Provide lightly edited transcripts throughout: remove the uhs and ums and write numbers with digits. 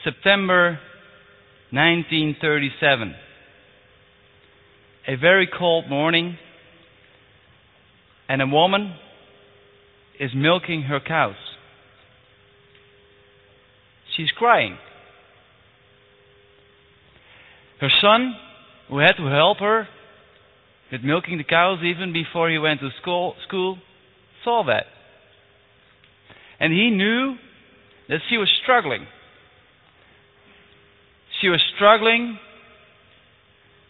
September 1937. A very cold morning, and a woman is milking her cows. She's crying. Her son, who had to help her with milking the cows even before he went to school, saw that. And he knew that she was struggling. She was struggling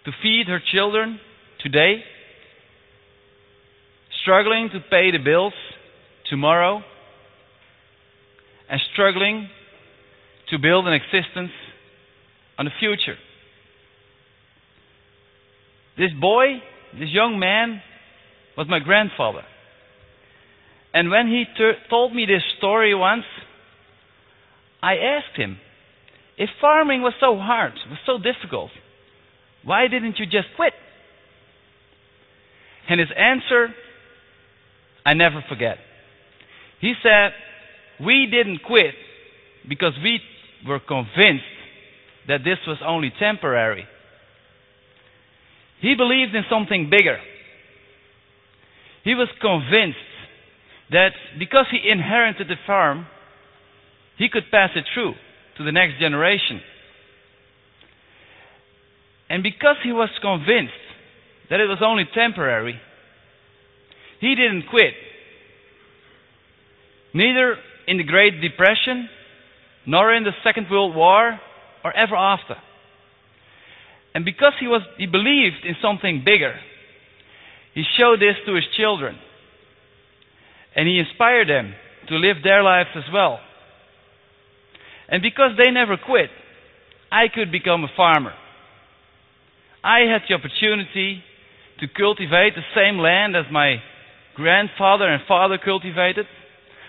to feed her children today, struggling to pay the bills tomorrow, and struggling to build an existence on the future. This boy, this young man, was my grandfather. And when he told me this story once, I asked him, if farming was so hard, was so difficult, why didn't you just quit? And his answer, I never forget. He said, we didn't quit because we were convinced that this was only temporary. He believed in something bigger. He was convinced that because he inherited the farm, he could pass it through to the next generation. And because he was convinced that it was only temporary, he didn't quit. Neither in the Great Depression, nor in the Second World War, or ever after. And because he believed in something bigger, he showed this to his children. And he inspired them to live their lives as well. And because they never quit, I could become a farmer. I had the opportunity to cultivate the same land as my grandfather and father cultivated.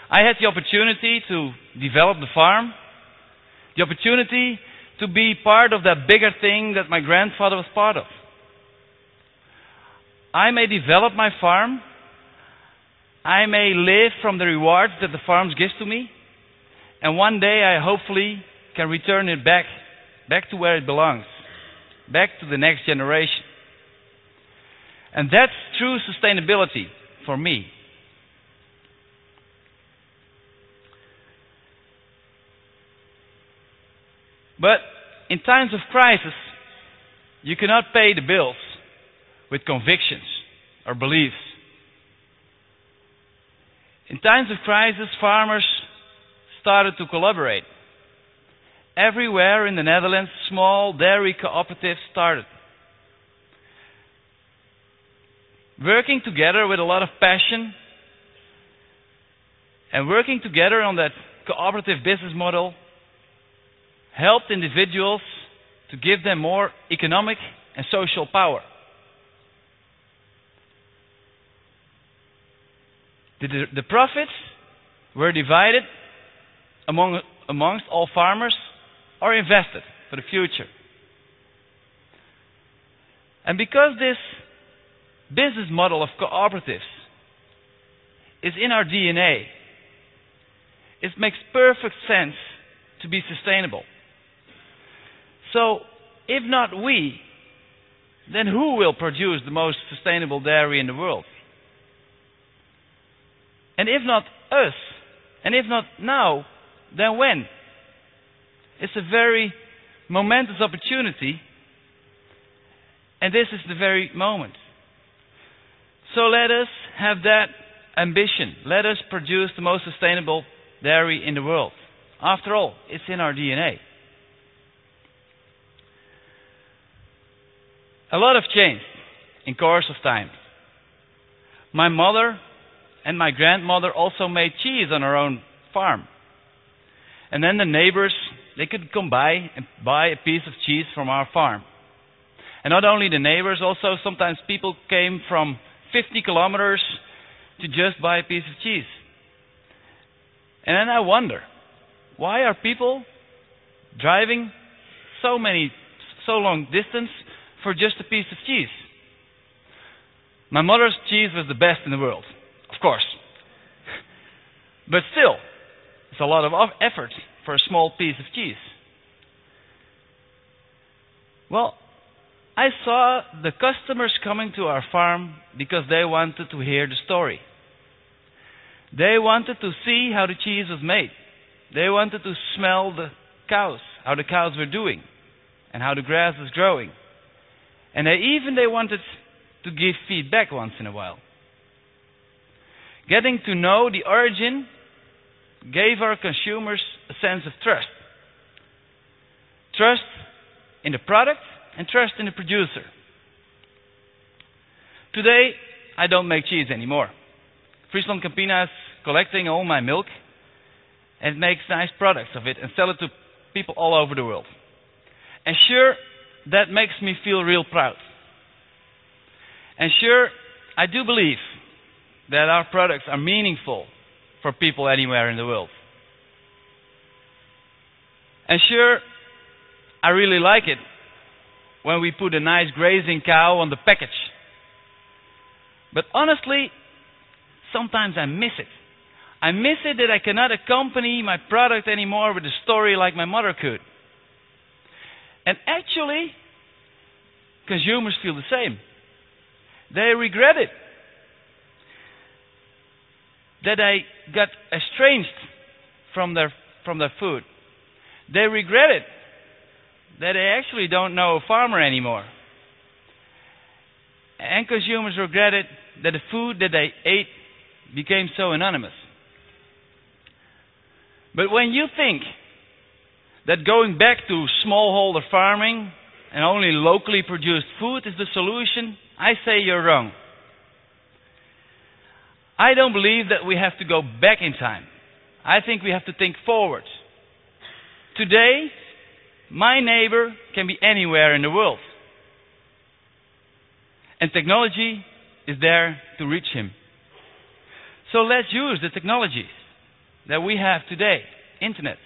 I had the opportunity to develop the farm, the opportunity to be part of that bigger thing that my grandfather was part of. I may develop my farm. I may live from the rewards that the farm gives to me. And one day I hopefully can return it back to where it belongs, back to the next generation. And that's true sustainability for me. But in times of crisis, you cannot pay the bills with convictions or beliefs. In times of crisis, farmers started to collaborate. Everywhere in the Netherlands, small dairy cooperatives started. Working together with a lot of passion and working together on that cooperative business model helped individuals to give them more economic and social power. The profits were divided amongst all farmers or invested for the future. And because this business model of cooperatives is in our DNA, it makes perfect sense to be sustainable. So, if not we, then who will produce the most sustainable dairy in the world? And if not us, and if not now, then when? It's a very momentous opportunity, and this is the very moment. So let us have that ambition. Let us produce the most sustainable dairy in the world. After all, it's in our DNA. A lot have changed in course of time. My mother and my grandmother also made cheese on our own farm. And then the neighbors, they could come by and buy a piece of cheese from our farm. And not only the neighbors, also sometimes people came from 50 kilometers to just buy a piece of cheese. And then I wonder, why are people driving so long distance for just a piece of cheese? My mother's cheese was the best in the world, of course. But still, it's a lot of effort for a small piece of cheese. Well, I saw the customers coming to our farm because they wanted to hear the story. They wanted to see how the cheese was made. They wanted to smell the cows, how the cows were doing, and how the grass was growing. And they wanted to give feedback once in a while. Getting to know the origin gave our consumers a sense of trust. Trust in the product and trust in the producer. Today, I don't make cheese anymore. Friesland Campina is collecting all my milk and makes nice products of it and sell it to people all over the world. And sure, that makes me feel real proud. And sure, I do believe that our products are meaningful for people anywhere in the world. And sure, I really like it when we put a nice grazing cow on the package. But honestly, sometimes I miss it. I miss it that I cannot accompany my product anymore with a story like my mother could. And actually, consumers feel the same. They regret it. That I got estranged from their food. They regret it. That they actually don't know a farmer anymore. And consumers regret it that the food that they ate became so anonymous. But when you think that going back to smallholder farming and only locally produced food is the solution, I say you're wrong. I don't believe that we have to go back in time. I think we have to think forward. Today, my neighbor can be anywhere in the world. And technology is there to reach him. So let's use the technologies that we have today, internet,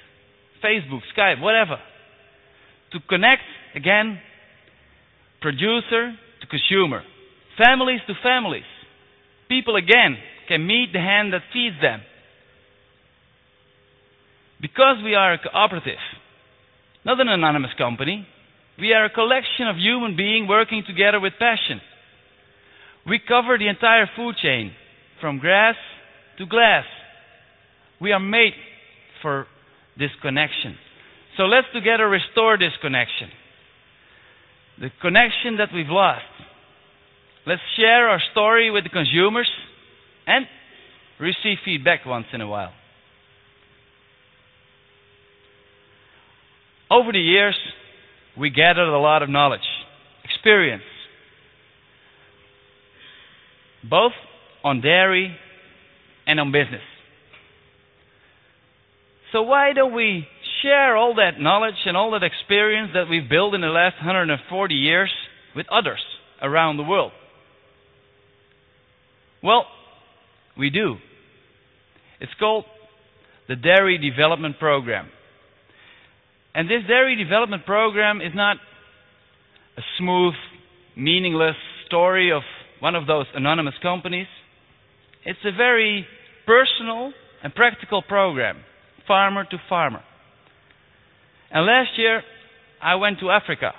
Facebook, Skype, whatever, to connect again producer to consumer, families to families. People again can meet the hand that feeds them. Because we are a cooperative, not an anonymous company, we are a collection of human beings working together with passion. We cover the entire food chain, from grass to glass. We are made for this connection. So let's together restore this connection. The connection that we've lost. Let's share our story with the consumers and receive feedback once in a while. Over the years, we gathered a lot of knowledge, experience, both on dairy and on business. So why don't we share all that knowledge and all that experience that we've built in the last 140 years with others around the world? Well, we do. It's called the Dairy Development Program. And this Dairy Development Program is not a smooth, meaningless story of one of those anonymous companies. It's a very personal and practical program, farmer to farmer. And last year, I went to Africa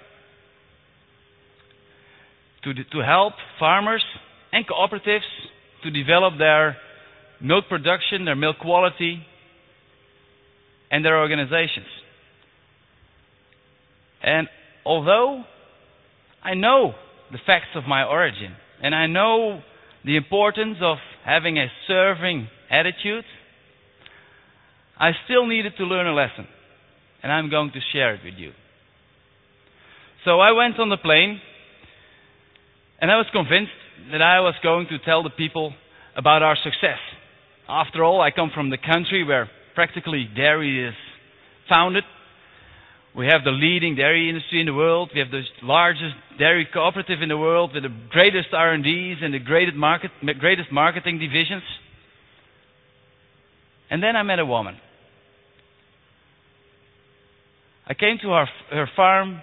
to help farmers and cooperatives to develop their milk production, their milk quality, and their organizations. And although I know the facts of my origin, and I know the importance of having a serving attitude, I still needed to learn a lesson. And I'm going to share it with you. So I went on the plane, and I was convinced that I was going to tell the people about our success. After all, I come from the country where practically dairy is founded. We have the leading dairy industry in the world. We have the largest dairy cooperative in the world with the greatest R&Ds and the greatest marketing divisions. And then I met a woman. I came to her farm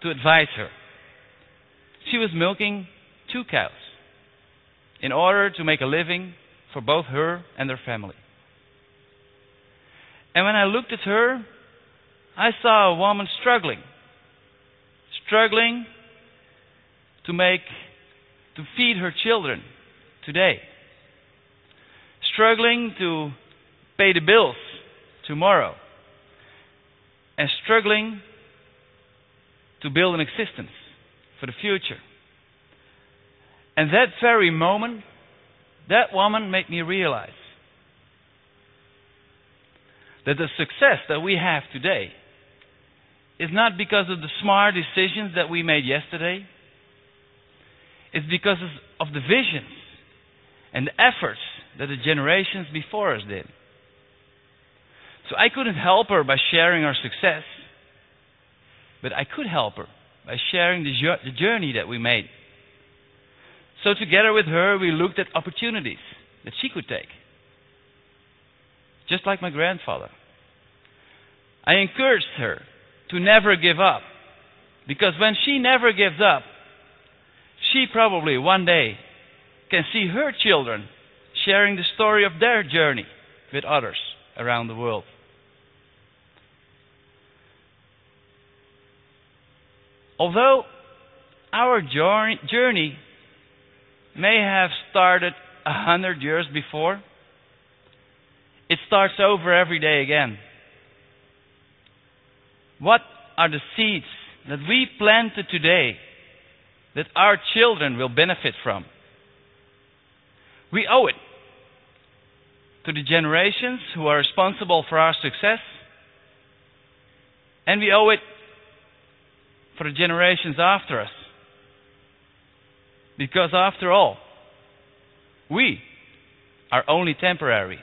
to advise her. She was milking 2 cows in order to make a living for both her and her family. And when I looked at her, I saw a woman struggling struggling to feed her children today, struggling to pay the bills tomorrow, and struggling to build an existence for the future. And that very moment, that woman made me realize that the success that we have today is not because of the smart decisions that we made yesterday. It's because of the visions and the efforts that the generations before us did. So I couldn't help her by sharing our success, but I could help her by sharing the journey that we made. So together with her, we looked at opportunities that she could take, just like my grandfather. I encouraged her to never give up, because when she never gives up, she probably one day can see her children sharing the story of their journey with others around the world. Although our journey may have started 100 years before, it starts over every day again. What are the seeds that we planted today that our children will benefit from? We owe it to the generations who are responsible for our success, and we owe it for the generations after us. Because after all, we are only temporary.